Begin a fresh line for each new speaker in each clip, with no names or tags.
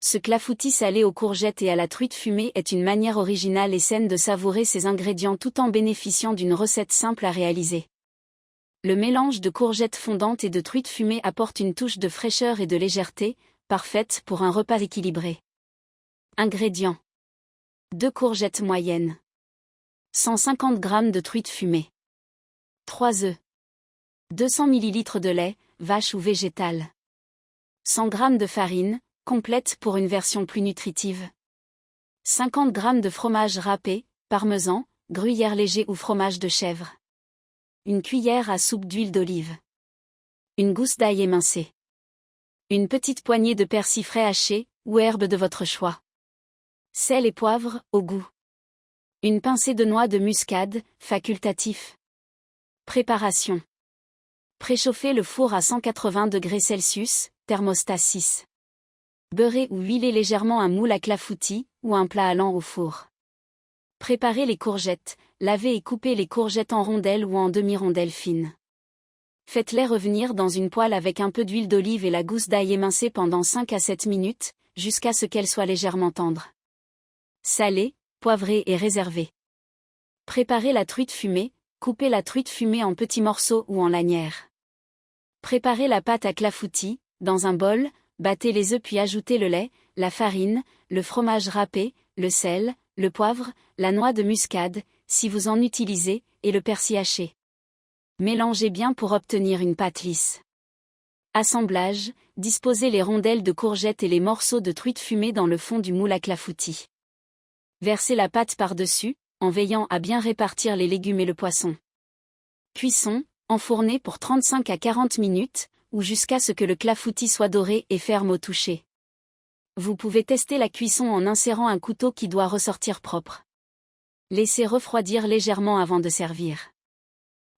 Ce clafoutis salé aux courgettes et à la truite fumée est une manière originale et saine de savourer ces ingrédients tout en bénéficiant d'une recette simple à réaliser. Le mélange de courgettes fondantes et de truite fumée apporte une touche de fraîcheur et de légèreté, parfaite pour un repas équilibré. Ingrédients. 2 courgettes moyennes. 150 g de truite fumée. 3 œufs. 200 ml de lait, vache ou végétal. 100 g de farine, complète pour une version plus nutritive. 50 g de fromage râpé, parmesan, gruyère léger ou fromage de chèvre. Une cuillère à soupe d'huile d'olive. Une gousse d'ail émincée. Une petite poignée de persil frais haché, ou herbe de votre choix. Sel et poivre, au goût. Une pincée de noix de muscade, facultatif. Préparation. Préchauffez le four à 180 degrés Celsius, thermostat 6. Beurrez ou huilez légèrement un moule à clafoutis, ou un plat allant au four. Préparez les courgettes, lavez et coupez les courgettes en rondelles ou en demi-rondelles fines. Faites-les revenir dans une poêle avec un peu d'huile d'olive et la gousse d'ail émincée pendant 5 à 7 minutes, jusqu'à ce qu'elles soient légèrement tendres. Salez, poivrez et réservez. Préparez la truite fumée, coupez la truite fumée en petits morceaux ou en lanières. Préparez la pâte à clafoutis, dans un bol, battez les œufs puis ajoutez le lait, la farine, le fromage râpé, le sel, le poivre, la noix de muscade, si vous en utilisez, et le persil haché. Mélangez bien pour obtenir une pâte lisse. Assemblage, disposez les rondelles de courgettes et les morceaux de truite fumée dans le fond du moule à clafoutis. Versez la pâte par-dessus, en veillant à bien répartir les légumes et le poisson. Cuisson, enfourné pour 35 à 40 minutes, ou jusqu'à ce que le clafoutis soit doré et ferme au toucher. Vous pouvez tester la cuisson en insérant un couteau qui doit ressortir propre. Laissez refroidir légèrement avant de servir.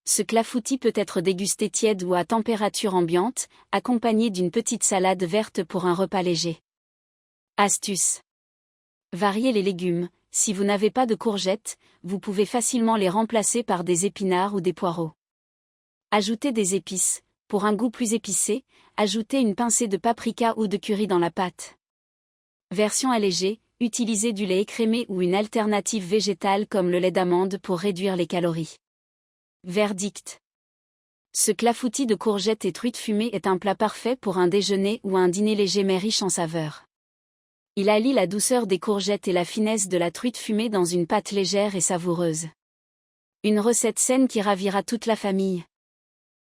Ce clafoutis peut être dégusté tiède ou à température ambiante, accompagné d'une petite salade verte pour un repas léger. Astuce. Variez les légumes. Si vous n'avez pas de courgettes, vous pouvez facilement les remplacer par des épinards ou des poireaux. Ajoutez des épices. Pour un goût plus épicé, ajoutez une pincée de paprika ou de curry dans la pâte. Version allégée, utilisez du lait écrémé ou une alternative végétale comme le lait d'amande pour réduire les calories. Verdict. Ce clafoutis de courgettes et truite fumée est un plat parfait pour un déjeuner ou un dîner léger mais riche en saveurs. Il allie la douceur des courgettes et la finesse de la truite fumée dans une pâte légère et savoureuse. Une recette saine qui ravira toute la famille.